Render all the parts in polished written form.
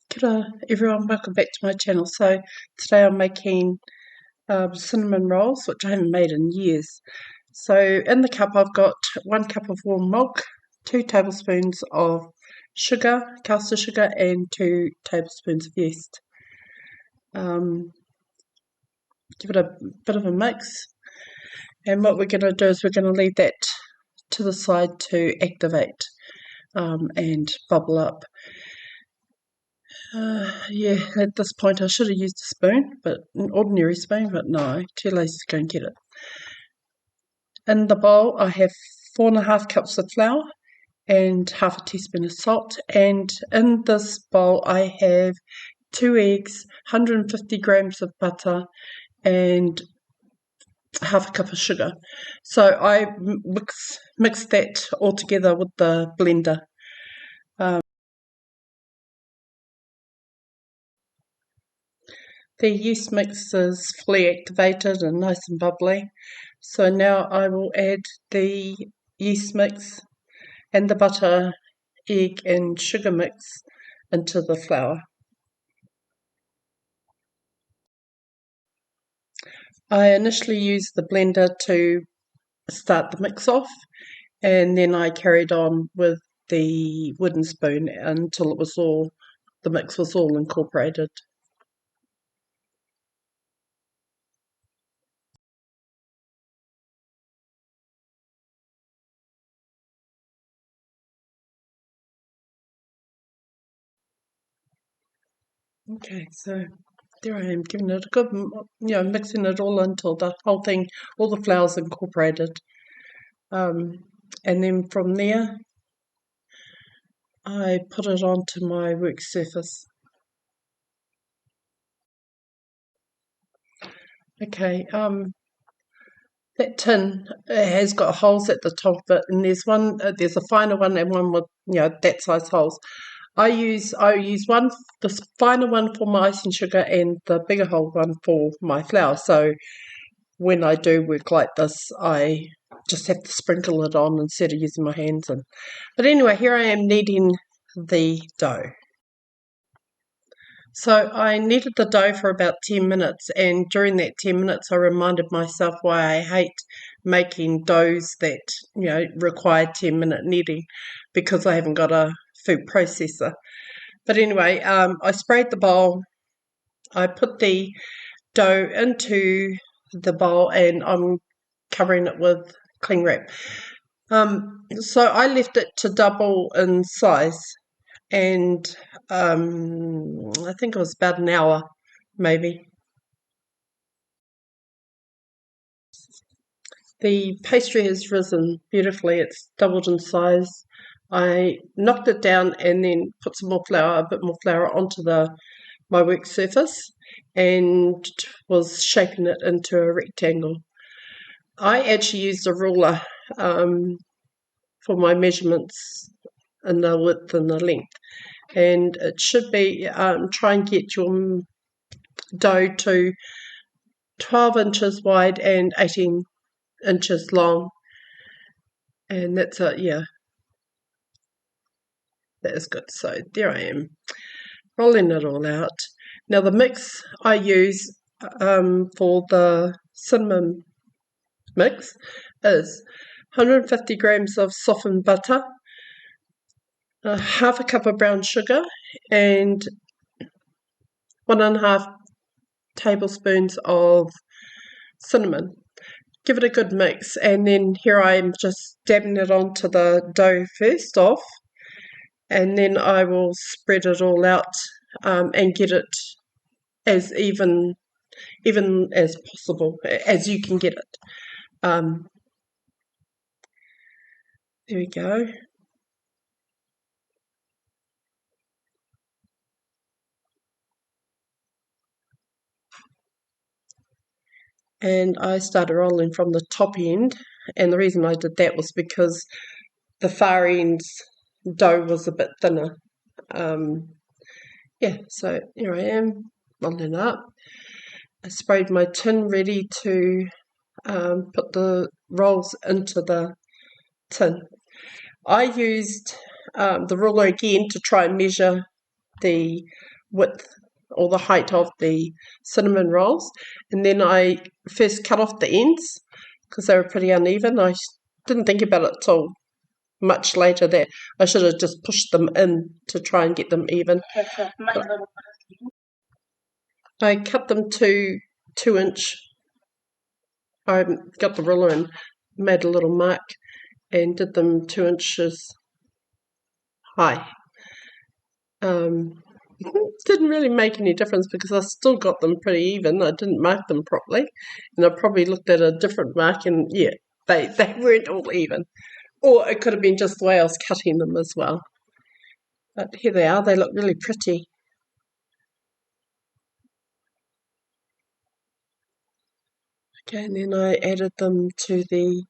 Kia everyone, welcome back to my channel. So today I'm making cinnamon rolls, which I haven't made in years. So in the cup I've got 1 cup of warm milk, 2 tablespoons of sugar, caster sugar, and 2 tablespoons of yeast. Give it a bit of a mix, and what we're going to do is we're going to leave that to the side to activate and bubble up. Yeah, at this point I should have used a spoon, but an ordinary spoon, but no, too lazy to go and get it. In the bowl I have 4.5 cups of flour and half a teaspoon of salt, and in this bowl I have 2 eggs, 150 grams of butter, and half a cup of sugar. So I mix that all together with the blender. The yeast mix is fully activated and nice and bubbly. So now I will add the yeast mix and the butter, egg and sugar mix into the flour. I initially used the blender to start the mix off, and then I carried on with the wooden spoon until the mix was all incorporated. Okay, so there I am, giving it a good, mixing it all until the whole thing, all the flour's incorporated. And then from there, I put it onto my work surface. Okay, that tin has got holes at the top of it, and there's a finer one and one with that size holes. I use this finer one for my icing sugar and the bigger hole one for my flour. So when I do work like this, I just have to sprinkle it on instead of using my hands. But anyway, here I am kneading the dough. So I kneaded the dough for about 10 minutes, and during that 10 minutes I reminded myself why I hate making doughs that require 10-minute kneading, because I haven't got a food processor. But anyway, I sprayed the bowl, I put the dough into the bowl, and I'm covering it with cling wrap. So I left it to double in size, and I think it was about an hour, maybe. The pastry has risen beautifully. It's doubled in size. I knocked it down and then put some more flour, a bit more flour onto my work surface, and was shaping it into a rectangle. I actually used a ruler for my measurements in the width and the length, and it should be try and get your dough to 12 inches wide and 18 inches long, and that's it. Yeah, that is good. So there I am, rolling it all out. Now the mix I use for the cinnamon mix is 150 grams of softened butter, half a cup of brown sugar, and 1.5 tablespoons of cinnamon. Give it a good mix, and then here I am just dabbing it onto the dough first off, and then I will spread it all out and get it as even as possible, as you can get it. There we go. And I started rolling from the top end, and the reason I did that was because the far end's dough was a bit thinner. Yeah, so here I am, rolling up. I sprayed my tin ready to put the rolls into the tin. I used the ruler again to try and measure the width or the height of the cinnamon rolls, and then I first cut off the ends because they were pretty uneven. I didn't think about it till much later that I should have just pushed them in to try and get them even. I cut them to 2 inch. I got the ruler and made a little mark and did them 2 inches high. Didn't really make any difference because I still got them pretty even. I didn't mark them properly, and I probably looked at a different mark, and yeah, they weren't all even. Or it could have been just the way I was cutting them as well. But here they are. They look really pretty. Okay, and then I added them to the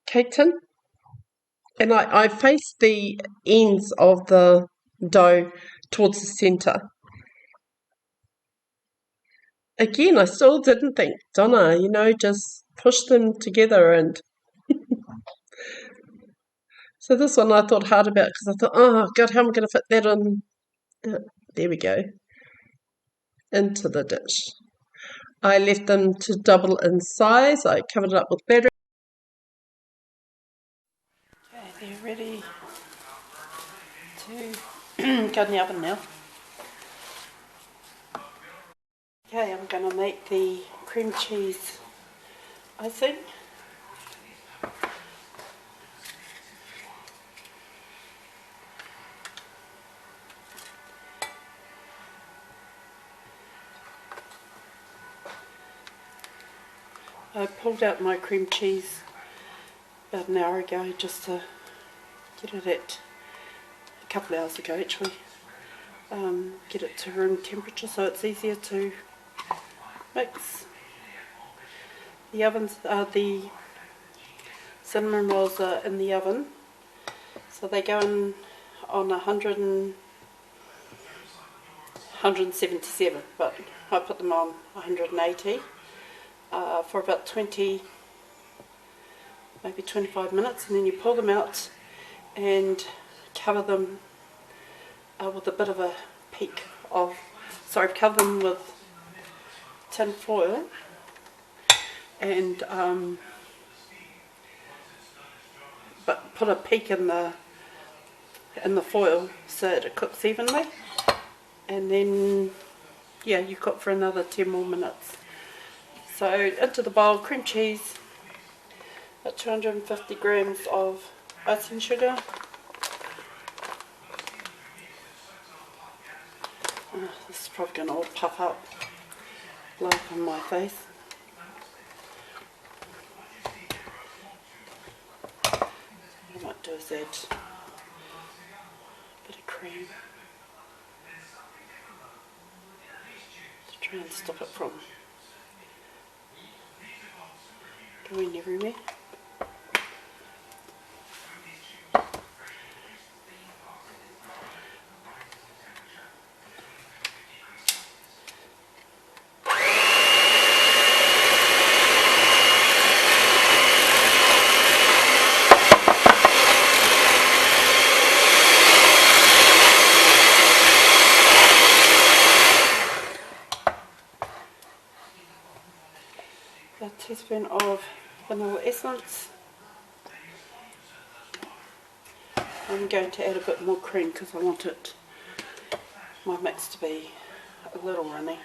cake tin, and I faced the ends of the dough towards the centre. Again, I still didn't think, Donna, just push them together. And so this one I thought hard about because I thought, oh God, how am I going to fit that on? There we go, into the dish. I left them to double in size. I covered it up with batter. Okay, they're ready to go in the oven now. Okay, I'm going to make the cream cheese icing. I pulled out my cream cheese about an hour ago just to get it at, a couple of hours ago actually, get it to room temperature so it's easier to mix. The cinnamon rolls are in the oven, so they go in on 177, but I put them on 180 for about 20, maybe 25 minutes, and then you pull them out and cover them with a bit of a peak of, cover them with tin foil and but put a peak in the foil so that it cooks evenly, and then you cook for another 10 more minutes. So into the bowl, cream cheese, about 250 grams of icing sugar, this is probably going to all puff up, blow up on my face. What I might do is add a bit of cream to try and stop it from going everywhere. A teaspoon of vanilla essence. I'm going to add a bit more cream because I want my mix to be a little runny.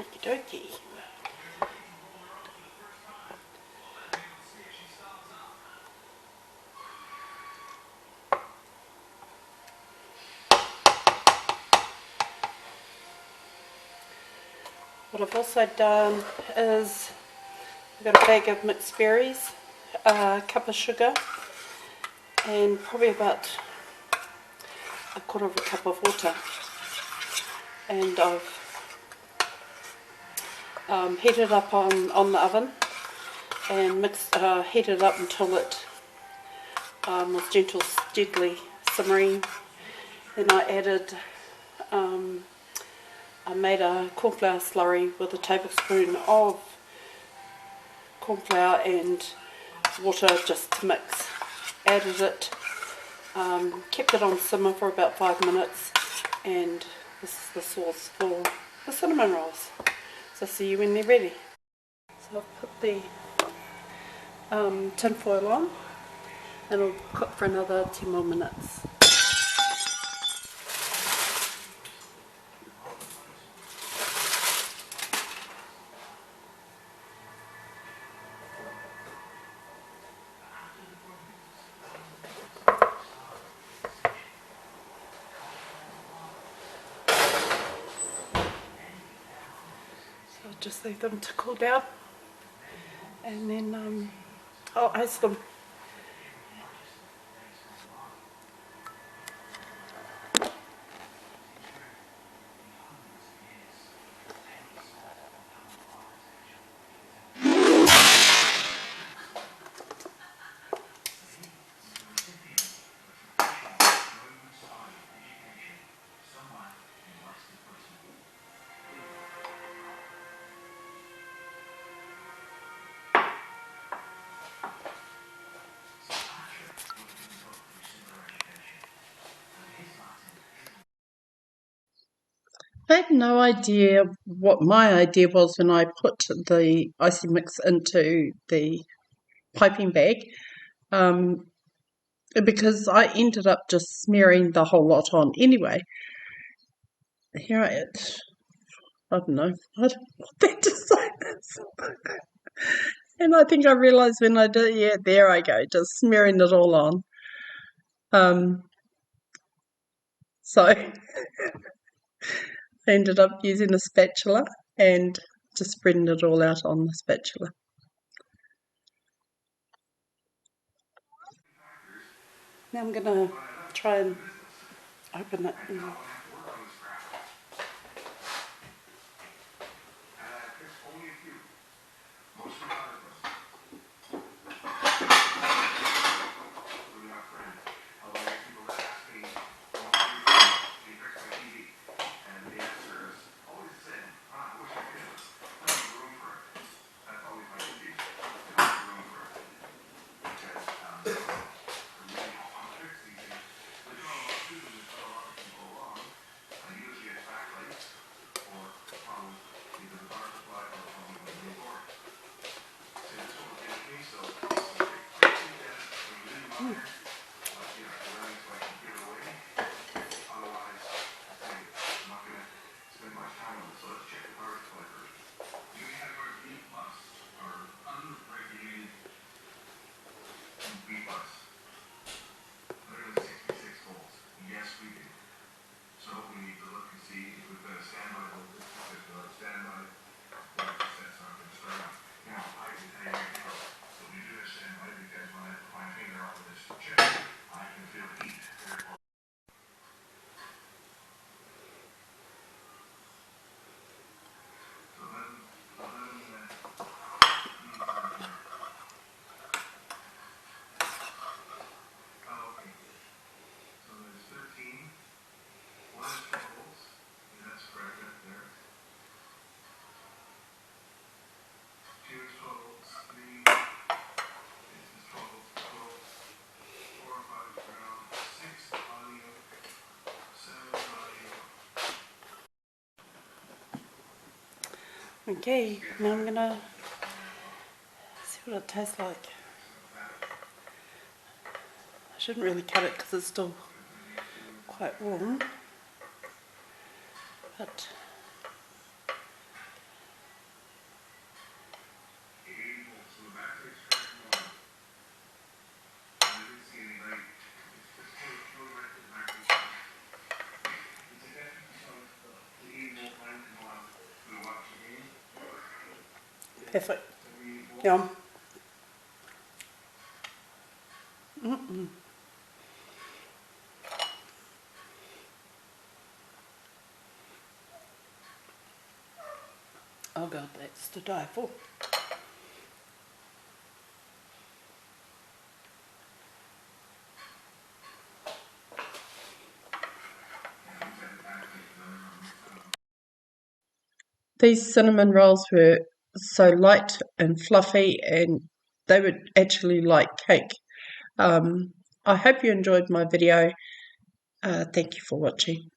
Okie dokie. What I've also done is I've got a bag of mixed berries, a cup of sugar, and probably about a quarter of a cup of water. And I've heated up on the oven and heated up until it was gently simmering. Then I made a cornflour slurry with a tablespoon of cornflour and water just to mix. Added it, kept it on simmer for about 5 minutes, and this is the sauce for the cinnamon rolls. So see you when they're ready. So I've put the tin foil on and it'll cook for another 10 more minutes. So I'll just leave them to cool down and then I'll ice them. I had no idea what my idea was when I put the icy mix into the piping bag, because I ended up just smearing the whole lot on anyway. Here I don't know, I don't know what that design is. And I think I realised when I did, yeah, there I go, just smearing it all on. So I ended up using a spatula and just spreading it all out on the spatula. Now I'm going to try and open it. Okay, now I'm gonna see what it tastes like. I shouldn't really cut it because it's still quite warm, but Perfect. Yum. Oh God, that's to die for. These cinnamon rolls were so light and fluffy, and they were actually like cake. I hope you enjoyed my video. Thank you for watching.